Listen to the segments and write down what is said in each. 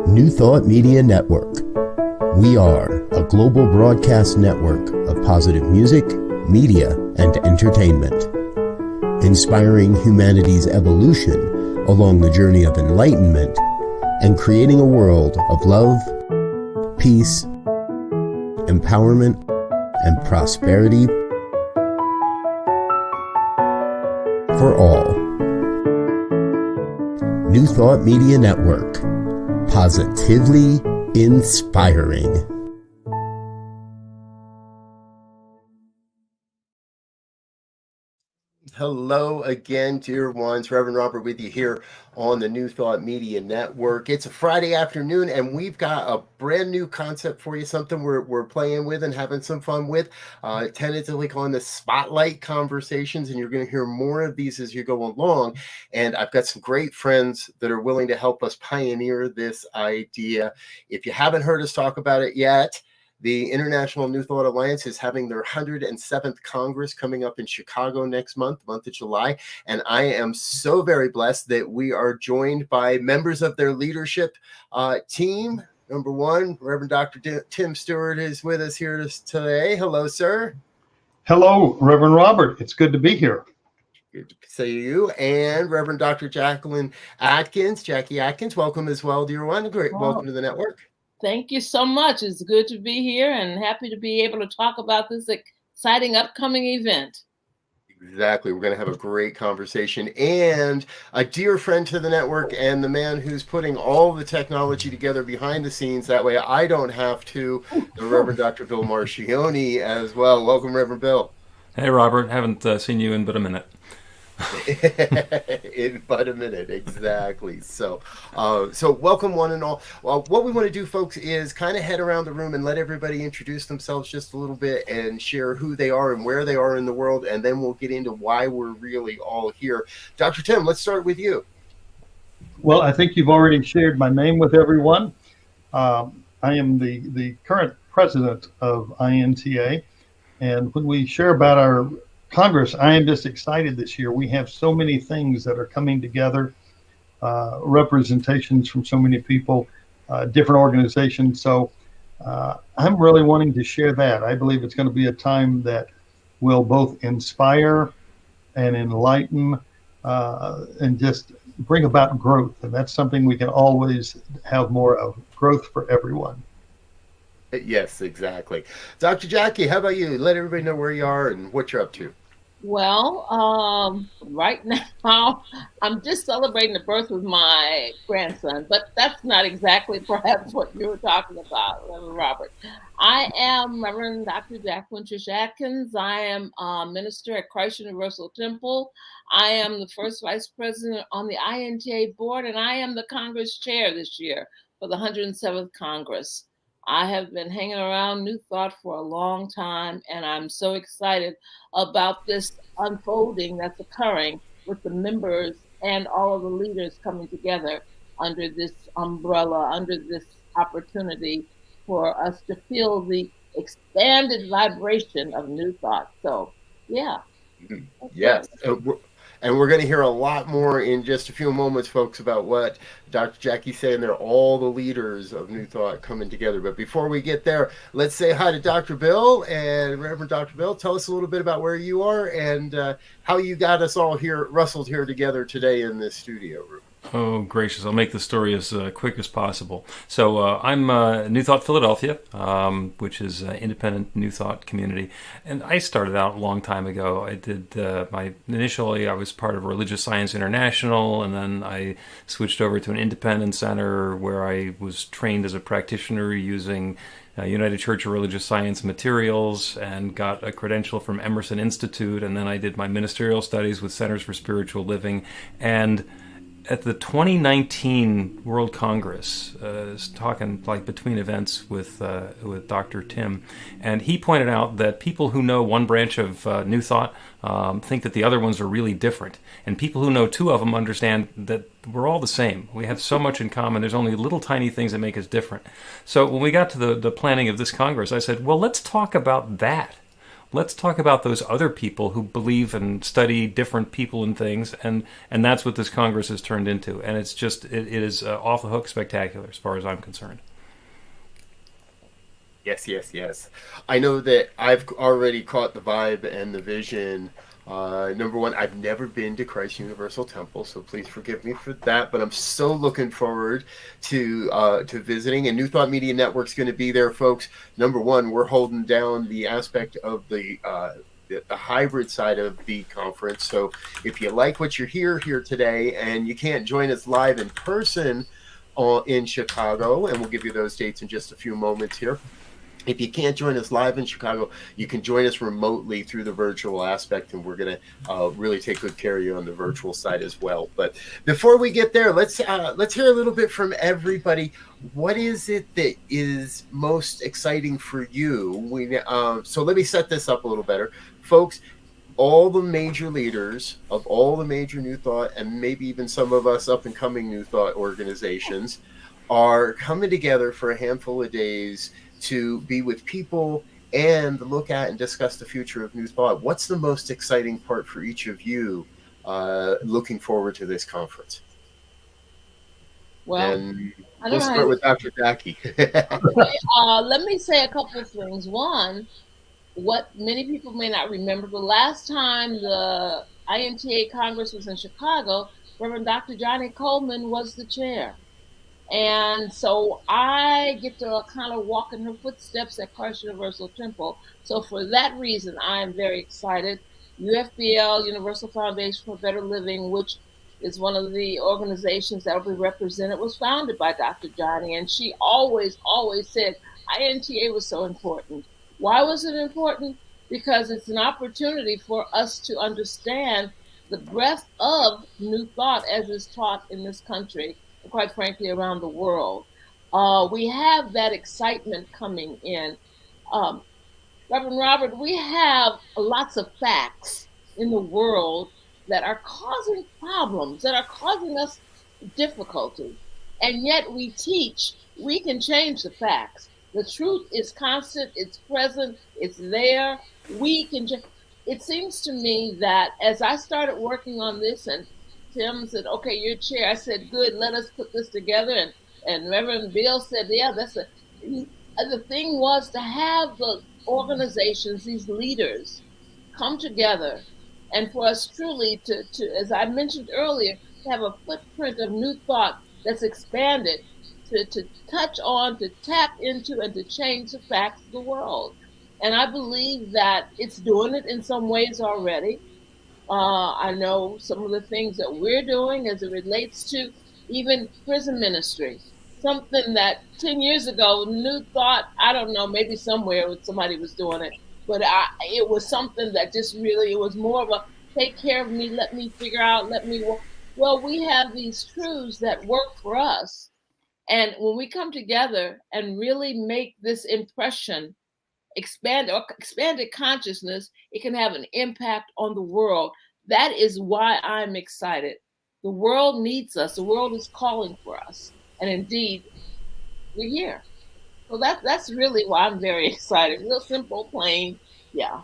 New Thought Media Network. We are a global broadcast network of positive music, media, and entertainment, inspiring humanity's evolution along the journey of enlightenment and creating a world of love, peace, empowerment, and prosperity for all. New Thought Media Network. Positively inspiring. Hello again, dear ones. Rev Robert with you here on the New Thought Media Network. It's a Friday afternoon, and we've got a brand new concept for you, something we're playing with and having some fun with, tentatively calling the Spotlight Conversations, and you're going to hear more of these as you go along. And I've got some great friends that are willing to help us pioneer this idea. If you haven't heard us talk about it yet, the International New Thought Alliance is having their 107th Congress coming up in Chicago next month, the month of July. And I am so very blessed that we are joined by members of their leadership team. Number one, Reverend Dr. Tim Stewart is with us here today. Hello, sir. Hello, Reverend Robert. It's good to be here. Good to see you. And Reverend Dr. Jackie Atkins, welcome as well, dear one. Great. Welcome to the network. Thank you so much. It's good to be here and happy to be able to talk about this exciting upcoming event. Exactly. We're going to have a great conversation, and a dear friend to the network and the man who's putting all the technology together behind the scenes. That way I don't have to, the Reverend Dr. Bill Marcioni as well. Welcome, Reverend Bill. Hey, Robert. Haven't seen you in but a minute. In but a minute, exactly. So welcome one and all. What we want to do, folks, is kind of head around the room and let everybody introduce themselves just a little bit and share who they are and where they are in the world, and then we'll get into why we're really all here. Dr. Tim, let's start with you. Well, I think you've already shared my name with everyone. I am the current president of INTA, and when we share about our Congress, I am just excited this year. We have so many things that are coming together, representations from so many people, different organizations. So I'm really wanting to share that. I believe it's going to be a time that will both inspire and enlighten and just bring about growth. And that's something we can always have more of, growth for everyone. Yes, exactly. Dr. Jackie, how about you? Let everybody know where you are and what you're up to. Well, right now I'm just celebrating the birth of my grandson, but that's not exactly perhaps what you were talking about, Reverend Robert. I am Reverend Dr. Jacqueline Atkins. I am a minister at Christ Universal Temple. I am the first vice president on the INTA board, and I am the Congress chair this year for the 107th Congress. I have been hanging around New Thought for a long time, and I'm so excited about this unfolding that's occurring with the members and all of the leaders coming together under this umbrella, under this opportunity for us to feel the expanded vibration of New Thought. So, yeah. Yes. And we're going to hear a lot more in just a few moments, folks, about what Dr. Jackie's saying. They're all the leaders of New Thought coming together. But before we get there, let's say hi to Dr. Bill. And Reverend Dr. Bill, tell us a little bit about where you are and how you got us all here, rustled here together today in this studio room. Oh, gracious. I'll make the story as quick as possible. So I'm New Thought Philadelphia, which is an independent New Thought community. And I started out a long time ago. I did initially I was part of Religious Science International, and then I switched over to an independent center where I was trained as a practitioner using United Church of Religious Science materials and got a credential from Emerson Institute. And then I did my ministerial studies with Centers for Spiritual Living. And at the 2019 World Congress, talking like between events with Dr. Tim, and he pointed out that people who know one branch of New Thought think that the other ones are really different, and people who know two of them understand that we're all the same. We have so much in common. There's only little tiny things that make us different. So when we got to the planning of this Congress, I said, well, let's talk about that. let's talk about those other people who believe and study different people and things, and that's what this Congress has turned into. And it's just, it is off the hook spectacular as far as I'm concerned. Yes, yes, yes. I know that I've already caught the vibe and the vision. Number one, I've never been to Christ Universal Temple, so please forgive me for that. But I'm so looking forward to visiting. And New Thought Media Network's going to be there, folks. Number one, we're holding down the aspect of the hybrid side of the conference. So if you like what you're here today, and you can't join us live in person in Chicago, and we'll give you those dates in just a few moments here. If you can't join us live in Chicago, you can join us remotely through the virtual aspect, and we're going to really take good care of you on the virtual side as well. But before we get there, let's hear a little bit from everybody. What is it that is most exciting for you? So let me set this up a little better. Folks, all the major leaders of all the major New Thought, and maybe even some of us up-and-coming New Thought organizations, are coming together for a handful of days to be with people and look at and discuss the future of New Thought. What's the most exciting part for each of you looking forward to this conference? Well, and we'll start with Dr. Jackie. Let me say a couple of things. One, what many people may not remember, the last time the INTA Congress was in Chicago, Reverend Dr. Johnny Coleman was the chair. And so I get to kind of walk in her footsteps at Christ Universal Temple. So for that reason, I am very excited. UFBL, Universal Foundation for Better Living, which is one of the organizations that will be represented, was founded by Dr. Johnny. And she always said INTA was so important. Why was it important? Because it's an opportunity for us to understand the breadth of New Thought as is taught in this country, quite frankly, around the world. We have that excitement coming in. Reverend Robert, we have lots of facts in the world that are causing problems, that are causing us difficulty. And yet we teach we can change the facts. The truth is constant, it's present, it's there. We can just, it seems to me that as I started working on this, and Tim said, okay, you're chair. I said, good, let us put this together. And Reverend Bill said, yeah, the thing was to have the organizations, these leaders, come together, and for us truly to as I mentioned earlier, to have a footprint of New Thought that's expanded, to touch on, to tap into, and to change the facts of the world. And I believe that it's doing it in some ways already. I know some of the things that we're doing as it relates to even prison ministry, something that 10 years ago, New Thought, I don't know, maybe somewhere somebody was doing it, but it was something that just really, it was more of a take care of me, let me figure out, let me work. Well, we have these truths that work for us. And when we come together and really make this impression, expanded consciousness, it can have an impact on the world. That is why I'm excited. The world needs us. The world is calling for us. And indeed, we're here. So that's really why I'm very excited. Real simple, plain, yeah.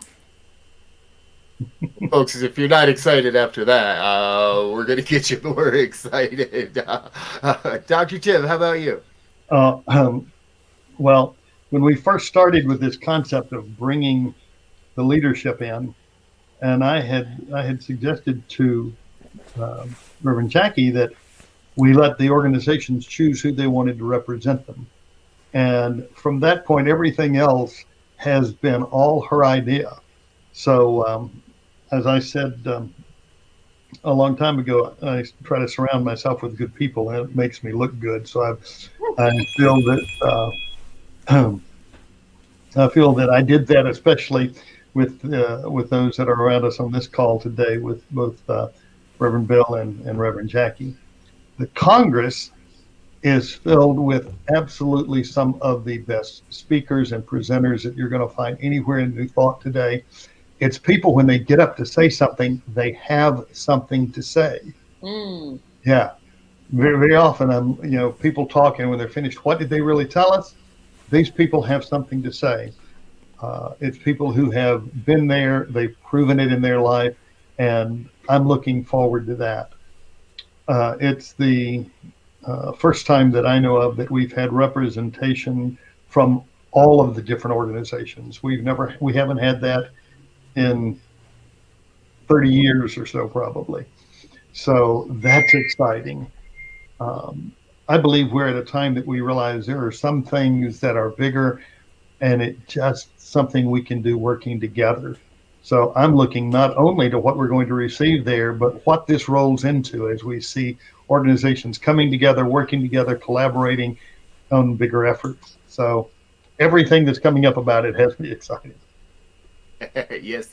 Folks, if you're not excited after that, we're going to get you more excited. Dr. Tim, how about you? Well, when we first started with this concept of bringing the leadership in, and I had suggested to Reverend Jackie that we let the organizations choose who they wanted to represent them. And from that point, everything else has been all her idea. So as I said a long time ago, I try to surround myself with good people, and it makes me look good. So I feel that I feel that I did that, especially with those that are around us on this call today, with both Reverend Bill and Reverend Jackie. The Congress is filled with absolutely some of the best speakers and presenters that you're going to find anywhere in New Thought today. It's people, when they get up to say something, they have something to say. Mm. Yeah. Very, very often, people talking, when they're finished, what did they really tell us? These people have something to say. It's people who have been there, they've proven it in their life, and I'm looking forward to that. It's the first time that I know of that we've had representation from all of the different organizations. We haven't had that in 30 years or so, probably. So that's exciting. I believe we're at a time that we realize there are some things that are bigger, and it's just something we can do working together. So I'm looking not only to what we're going to receive there, but what this rolls into as we see organizations coming together, working together, collaborating on bigger efforts. So everything that's coming up about it has me excited. Yes.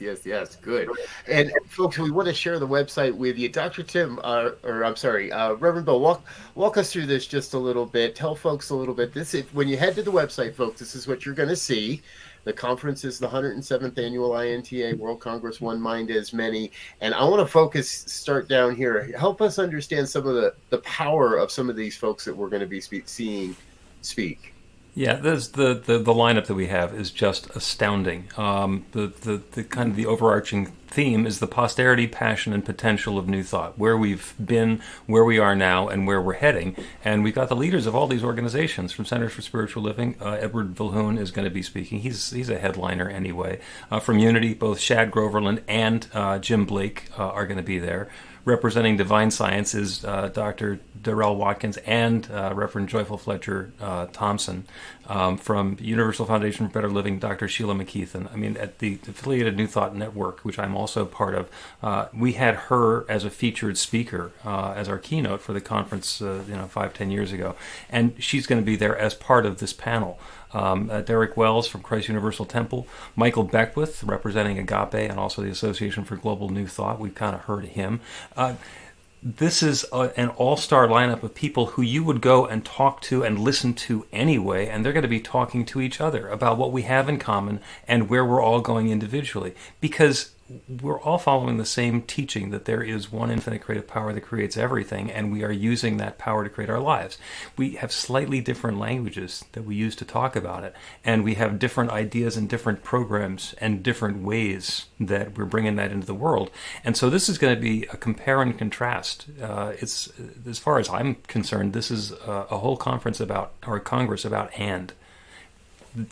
Good. And folks, we want to share the website with you. Dr. Tim, or I'm sorry, Reverend Bill, walk us through this just a little bit. Tell folks a little bit. When you head to the website, folks, this is what you're going to see. The conference is the 107th Annual INTA World Congress, One Mind as Many. And I want to start down here. Help us understand some of the power of some of these folks that we're going to be seeing speak. Yeah, the lineup that we have is just astounding. The kind of the overarching theme is the posterity, passion, and potential of New Thought, where we've been, where we are now, and where we're heading. And we've got the leaders of all these organizations from Centers for Spiritual Living. Edward Vilhoen is going to be speaking. He's a headliner anyway. From Unity, both Shad Groverland and Jim Blake are going to be there. Representing Divine Science is Dr. Darrell Watkins and Reverend Joyful Fletcher Thompson. From Universal Foundation for Better Living, Dr. Sheila McKeithen. I mean, at the affiliated New Thought Network, which I'm also part of, we had her as a featured speaker as our keynote for the conference 5-10 years ago. And she's going to be there as part of this panel. Derek Wells from Christ Universal Temple, Michael Beckwith representing Agape and also the Association for Global New Thought. We've kind of heard of him. This is an all-star lineup of people who you would go and talk to and listen to anyway, and they're going to be talking to each other about what we have in common and where we're all going individually, because we're all following the same teaching that there is one infinite creative power that creates everything, and we are using that power to create our lives. We have slightly different languages that we use to talk about it, and we have different ideas and different programs and different ways that we're bringing that into the world. And so this is going to be a compare and contrast. It's, as far as I'm concerned, this is a whole conference about, or a congress about and.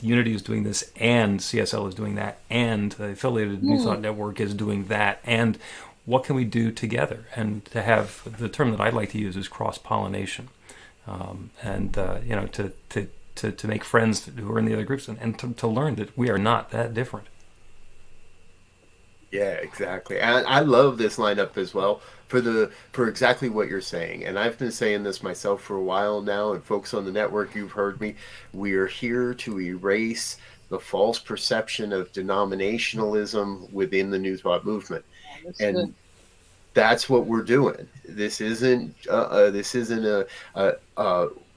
Unity is doing this, and CSL is doing that, and the affiliated New Thought Network is doing that, and what can we do together? And to have, the term that I'd like to use is cross-pollination, to make friends who are in the other groups, and to learn that we are not that different. Yeah, exactly. And I love this lineup as well for exactly what you're saying. And I've been saying this myself for a while now, and folks on the network, you've heard me. We are here to erase the false perception of denominationalism within the New Thought movement. And that's what we're doing. This isn't a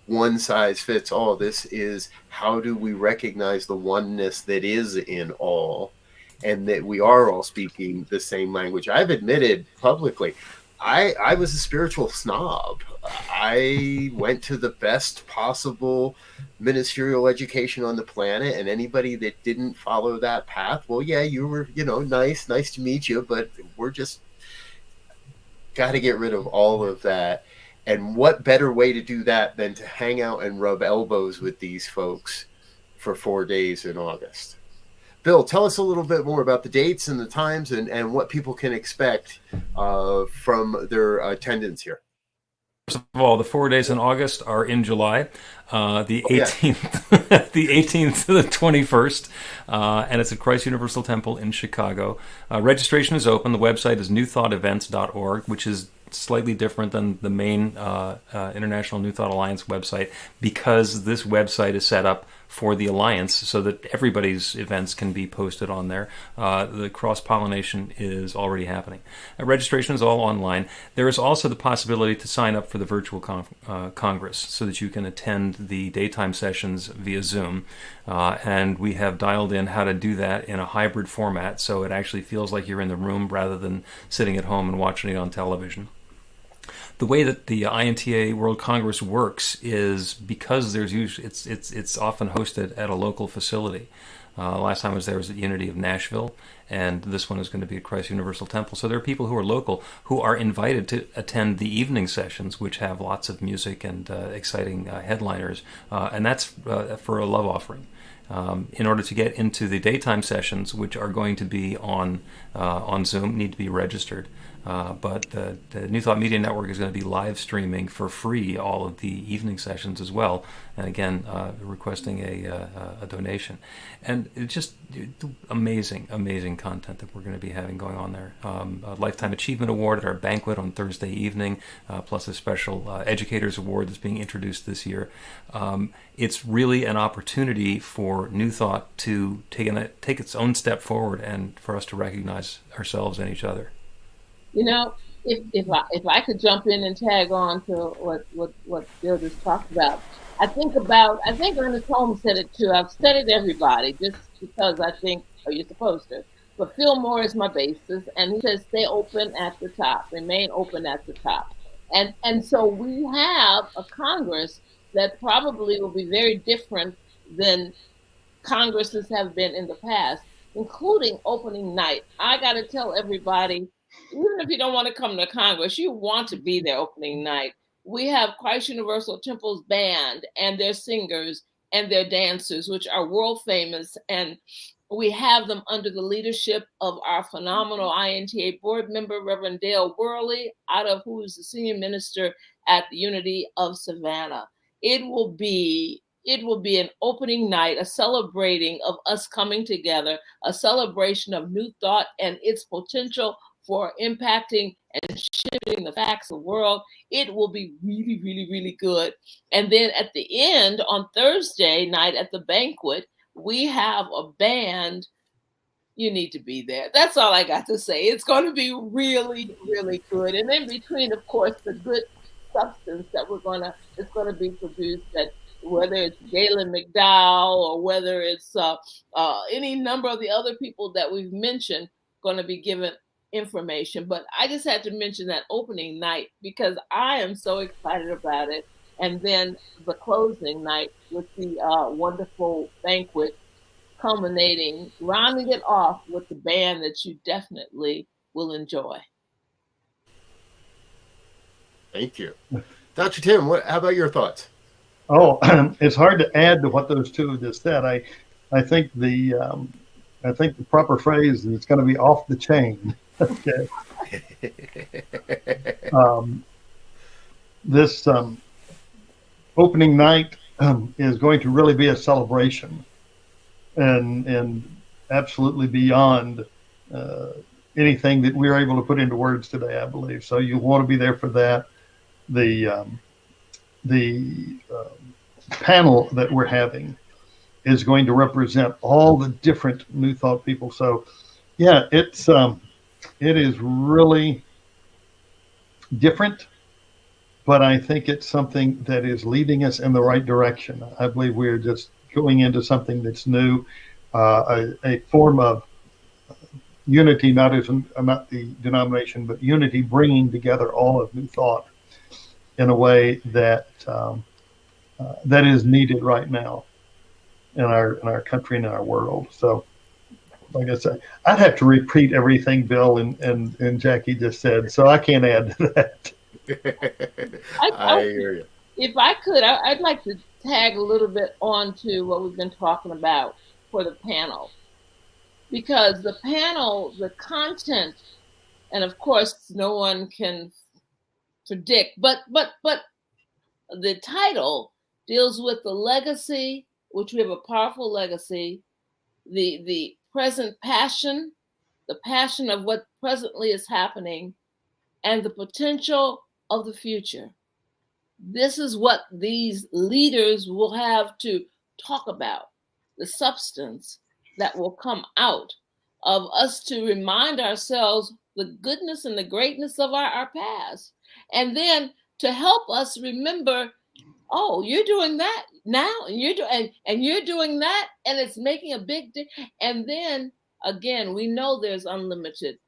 one size fits all. This is, how do we recognize the oneness that is in all, and that we are all speaking the same language. I've admitted publicly, I was a spiritual snob. I went to the best possible ministerial education on the planet, and anybody that didn't follow that path, well, yeah, you were, nice to meet you, but we're just got to get rid of all of that. And what better way to do that than to hang out and rub elbows with these folks for 4 days in August? Bill, tell us a little bit more about the dates and the times and what people can expect from their attendance here. First of all, the 4 days in August are in July, the 18th, the 18th to the 21st, and it's at Christ Universal Temple in Chicago. Registration is open. The website is newthoughtevents.org, which is slightly different than the main International New Thought Alliance website, because this website is set up for the Alliance so that everybody's events can be posted on there. The cross-pollination is already happening. Registration is all online. There is also the possibility to sign up for the virtual Congress so that you can attend the daytime sessions via Zoom. And we have dialed in how to do that in a hybrid format, so it actually feels like you're in the room rather than sitting at home and watching it on television. The way that the INTA World Congress works is, because there's usually it's often hosted at a local facility. Last time I was there was at Unity of Nashville, and this one is going to be at Christ Universal Temple. So there are people who are local who are invited to attend the evening sessions, which have lots of music and exciting headliners, and that's for a love offering. In order to get into the daytime sessions, which are going to be on Zoom, need to be registered. But the New Thought Media Network is going to be live streaming for free all of the evening sessions as well. And again, requesting a donation. And it's just amazing content that we're going to be having going on there. A Lifetime Achievement Award at our banquet on Thursday evening, plus a special Educators Award that's being introduced this year. It's really an opportunity for New Thought to take its own step forward and for us to recognize ourselves and each other. You know, if I could jump in and tag on to what Bill just talked about, I think Ernest Holmes said it too. I've studied everybody just because I think, oh, you're supposed to. But Phil Moore is my basis, and he says stay open at the top, remain open at the top. And so we have a Congress that probably will be very different than Congresses have been in the past, including opening night. I got to tell everybody, even if you don't want to come to Congress, you want to be there opening night. We have Christ Universal Temple's band and their singers and their dancers, which are world famous. And we have them under the leadership of our phenomenal INTA board member, Reverend Dale Worley, who is the senior minister at the Unity of Savannah. It will be an opening night, a celebrating of us coming together, a celebration of New Thought and its potential for impacting and shifting the facts of the world. It will be really, really, really good. And then at the end, on Thursday night at the banquet, we have a band. You need to be there. That's all I got to say. It's going to be really, really good. And in between, of course, the good substance that it's going to be produced, that whether it's Galen McDowell or whether it's any number of the other people that we've mentioned, going to be given information. But I just had to mention that opening night because I am so excited about it. And then the closing night with the wonderful banquet culminating, rounding it off with the band that you definitely will enjoy. Thank you. Dr. Tim, how about your thoughts? Oh, it's hard to add to what those two have just said. I think the proper phrase is it's going to be off the chain. Okay. This opening night is going to really be a celebration, and absolutely beyond anything that we're able to put into words today, I believe. So you'll want to be there for that. The panel that we're having is going to represent all the different New Thought people. So yeah, it is really different, but I think it's something that is leading us in the right direction. I believe we're just going into something that's new, a form of unity, not the denomination, but unity, bringing together all of New Thought in a way that that is needed right now in our country and in our world. So, like I said, I'd have to repeat everything Bill and Jackie just said, so I can't add to that. I hear you. If I could, I'd like to tag a little bit on to what we've been talking about for the panel. Because the panel, the content, and of course, no one can predict, but the title deals with the legacy, which we have a powerful legacy, the present passion, the passion of what presently is happening, and the potential of the future. This is what these leaders will have to talk about, the substance that will come out of us to remind ourselves the goodness and the greatness of our past. And then to help us remember, oh, you're doing that now, and you're doing that, and it's making a big difference. And then again, we know there's unlimited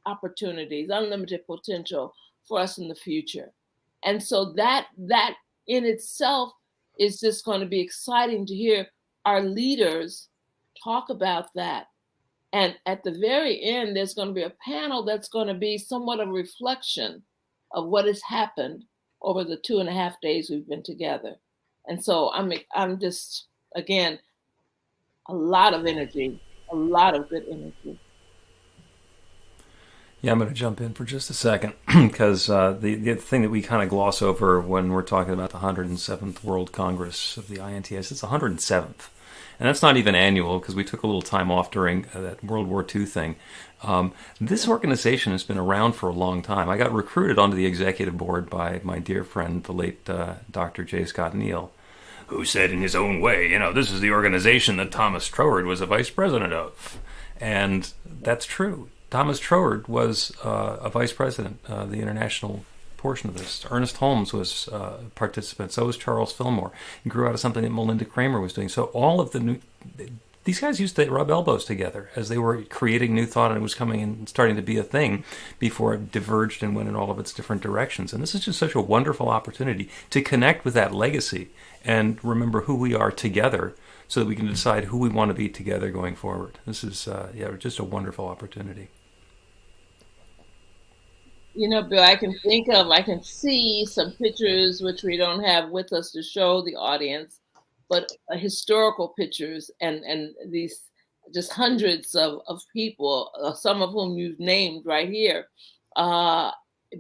opportunities, unlimited potential for us in the future. And so that in itself is just going to be exciting to hear our leaders talk about that. And at the very end, there's going to be a panel that's going to be somewhat of a reflection of what has happened over the 2.5 days we've been together. And so I'm just, again, a lot of energy, a lot of good energy. Yeah, I'm going to jump in for just a second because the thing that we kind of gloss over when we're talking about the 107th World Congress of the INTA is it's the 107th. And that's not even annual because we took a little time off during that World War II thing. This organization has been around for a long time. I got recruited onto the executive board by my dear friend, the late Dr. J. Scott Neal, who said in his own way, this is the organization that Thomas Troward was a vice president of. And that's true. Thomas Troward was a vice president, the international portion of this. Ernest Holmes was a participant. So was Charles Fillmore. He grew out of something that Melinda Kramer was doing. So all of these guys used to rub elbows together as they were creating New Thought, and it was coming and starting to be a thing before it diverged and went in all of its different directions. And this is just such a wonderful opportunity to connect with that legacy and remember who we are together so that we can decide who we want to be together going forward. This is just a wonderful opportunity. Bill, I can see some pictures which we don't have with us to show the audience, but historical pictures and these just hundreds of people, some of whom you've named right here,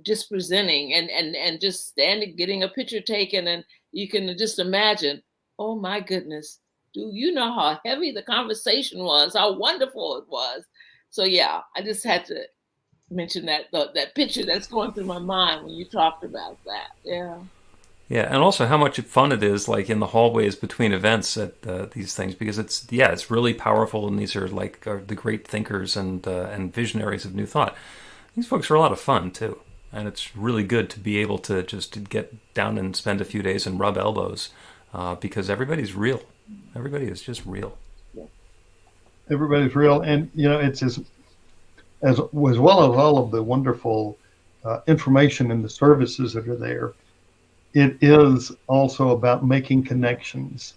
just presenting and just standing, getting a picture taken, and you can just imagine, oh my goodness, do you know how heavy the conversation was, how wonderful it was? So yeah, I just had to mention that picture that's going through my mind when you talked about that. Yeah, and also how much fun it is, like in the hallways between events at these things, because it's really powerful, and these are the great thinkers and visionaries of New Thought. These folks are a lot of fun too, and it's really good to be able to just get down and spend a few days and rub elbows, because everybody's real. Everybody is just real. Everybody's real, and it's as well as all of the wonderful information and the services that are there, it is also about making connections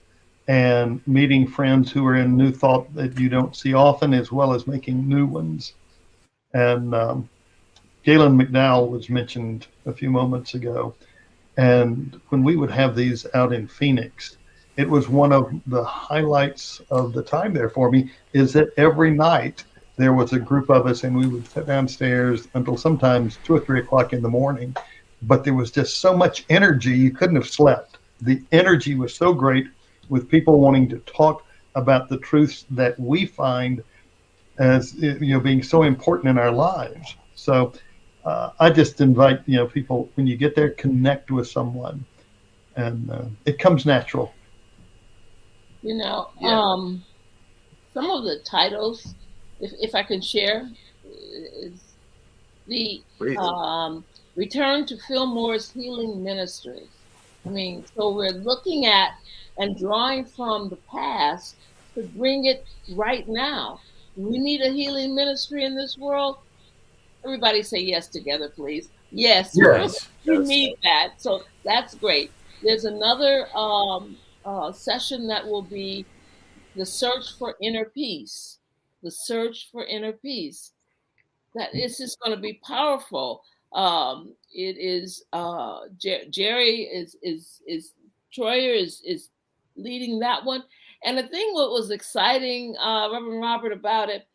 and meeting friends who are in New Thought that you don't see often, as well as making new ones. And Galen McDowell was mentioned a few moments ago. And when we would have these out in Phoenix, it was one of the highlights of the time there for me, is that every night there was a group of us, and we would sit downstairs until sometimes 2 or 3 o'clock in the morning. But there was just so much energy, you couldn't have slept. The energy was so great, with people wanting to talk about the truths that we find as being so important in our lives. So I just invite people, when you get there, connect with someone, and it comes natural. Some of the titles, if I can share, is the Return to Fillmore's Healing Ministry. So we're looking at and drawing from the past to bring it right now. We need a healing ministry in this world. Everybody say yes together, please. Yes. We need that. So that's great. There's another session that will be the search for inner peace. The search for inner peace. That is just going to be powerful. It is Jerry is Troyer is leading that one. And the thing what was exciting, Reverend Robert, about it,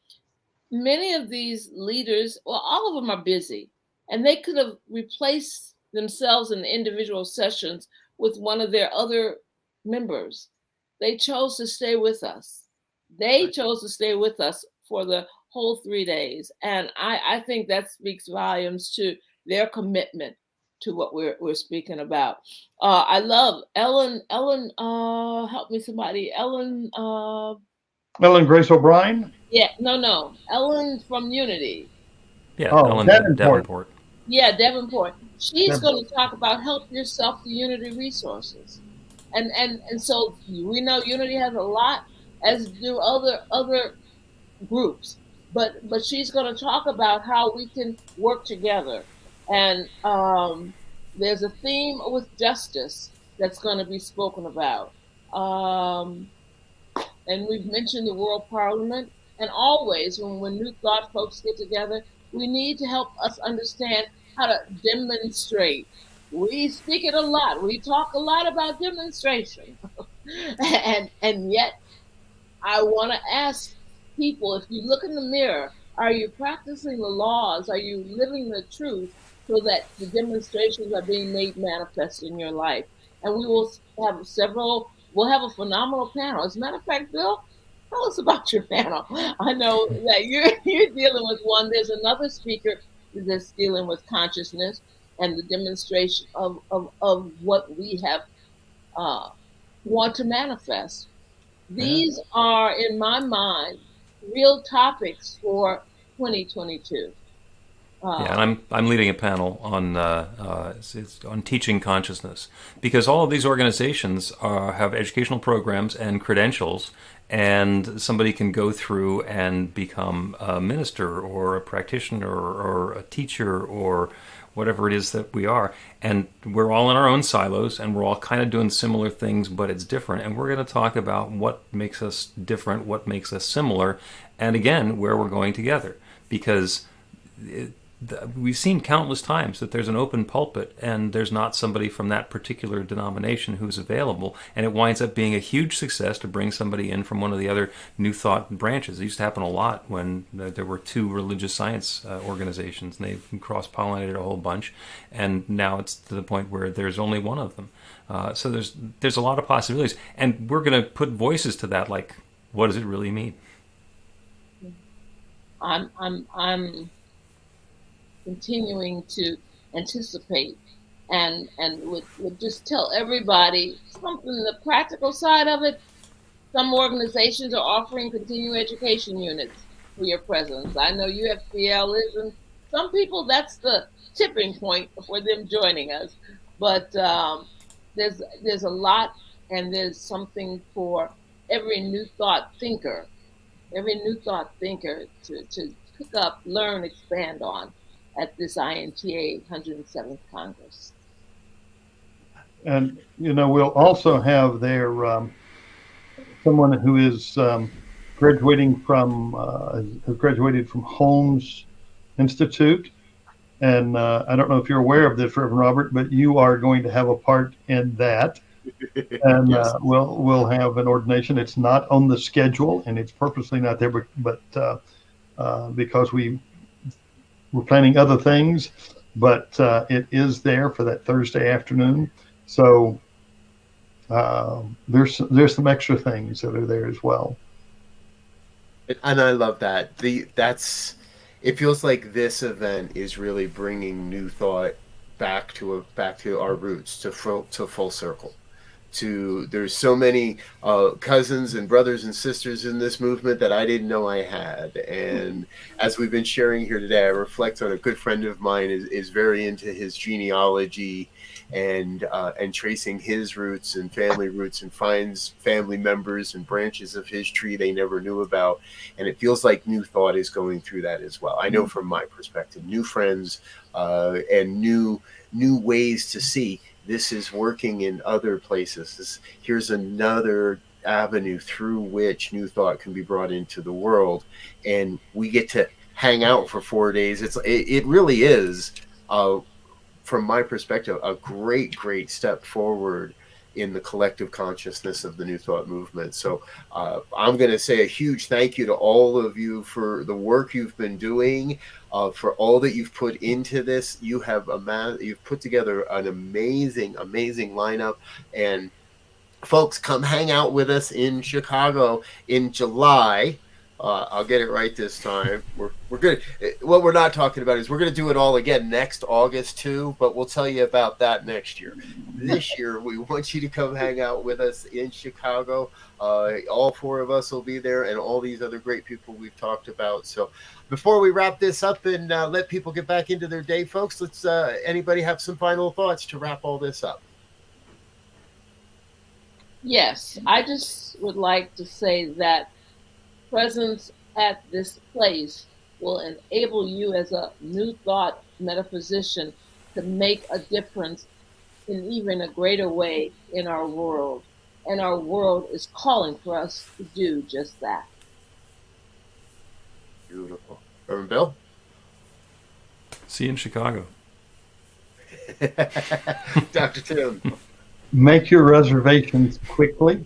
many of these leaders, well, all of them are busy, and they could have replaced themselves in the individual sessions with one of their other members. They chose to stay with us. They chose to stay with us for the whole 3 days. And I think that speaks volumes to their commitment to what we're speaking about. I love Ellen, help me somebody, Ellen Grace O'Brien? Yeah, no. Ellen from Unity. Yeah, Ellen Davenport. Yeah, Davenport. She's going to talk about help yourself to Unity resources. And so we know Unity has a lot, as do other groups. But she's going to talk about how we can work together. And there's a theme with justice that's going to be spoken about. and we've mentioned the World Parliament. And always, when New Thought folks get together, we need to help us understand how to demonstrate. We speak it a lot. We talk a lot about demonstration, and yet I want to ask people: if you look in the mirror, are you practicing the laws? Are you living the truth so that the demonstrations are being made manifest in your life? And we will have several. We'll have a phenomenal panel. As a matter of fact, Bill, tell us about your panel. I know that you're dealing with one. There's another speaker that's dealing with consciousness and the demonstration of what we have want to manifest. Yeah. These are, in my mind, real topics for 2022. Yeah, and I'm leading a panel on it's on teaching consciousness, because all of these organizations have educational programs and credentials, and somebody can go through and become a minister or a practitioner or a teacher or whatever it is that we are, and we're all in our own silos, and we're all kind of doing similar things, but it's different. And we're going to talk about what makes us different, what makes us similar, and again, where we're going together, because we've seen countless times that there's an open pulpit and there's not somebody from that particular denomination who's available, and it winds up being a huge success to bring somebody in from one of the other New Thought branches. It used to happen a lot when there were two religious science organizations, and they cross-pollinated a whole bunch, and now it's to the point where there's only one of them. So there's a lot of possibilities, and we're going to put voices to that, like, what does it really mean? I'm continuing to anticipate and would just tell everybody something, the practical side of it. Some organizations are offering continuing education units for your presence. I know UFCL is, and some people, that's the tipping point for them joining us. But there's a lot, and there's something for every new thought thinker to pick up, learn, expand on at this INTA 107th Congress. And, we'll also have there someone who is graduating from, who graduated from Holmes Institute. And I don't know if you're aware of this, Reverend Robert, but you are going to have a part in that. And Yes. we'll have an ordination. It's not on the schedule, and it's purposely not there, but because we're planning other things, but it is there for that Thursday afternoon. So there's some extra things that are there as well. And I love that. It feels like this event is really bringing New Thought back to our roots, to full circle. There's so many cousins and brothers and sisters in this movement that I didn't know I had. And as we've been sharing here today, I reflect on a good friend of mine is very into his genealogy and tracing his roots and family roots, and finds family members and branches of his tree they never knew about. And it feels like New Thought is going through that as well. I know from my perspective, new friends and new ways to see. This is working in other places. Here's another avenue through which New Thought can be brought into the world, and we get to hang out for 4 days. It really is, from my perspective, a great step forward in the collective consciousness of the New Thought movement. So I'm going to say a huge thank you to all of you for the work you've been doing, for all that you've put into this. You've put together an amazing lineup. And folks, come hang out with us in Chicago in July. I'll get it right this time. We're good. What we're not talking about is we're going to do it all again next August too, but we'll tell you about that next year. This year, we want you to come hang out with us in Chicago. All four of us will be there, and all these other great people we've talked about. So before we wrap this up and let people get back into their day, folks, let's anybody have some final thoughts to wrap all this up? Yes, I just would like to say that presence at this place will enable you as a New Thought metaphysician to make a difference in even a greater way in our world. and our world is calling for us to do just that. Beautiful. Reverend Bill? See you in Chicago. Dr. Tim? Make your reservations quickly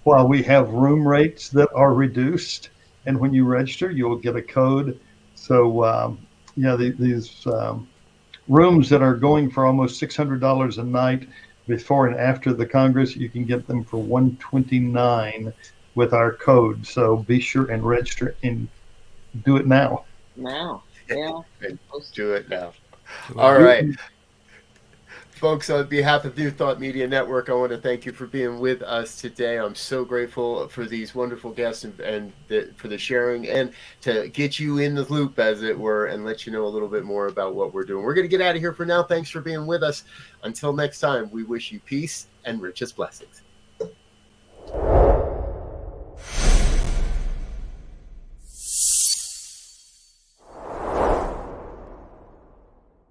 while we have room rates that are reduced. And when you register, you'll get a code. So, these rooms that are going for almost $600 a night before and after the Congress, you can get them for $129 with our code. So be sure and register and do it now. Now, yeah. Do it now. All right. Folks, on behalf of New Thought Media Network, I want to thank you for being with us today. I'm so grateful for these wonderful guests and for the sharing and to get you in the loop, as it were, and let you know a little bit more about what we're doing. We're going to get out of here for now. Thanks for being with us. Until next time, we wish you peace and richest blessings.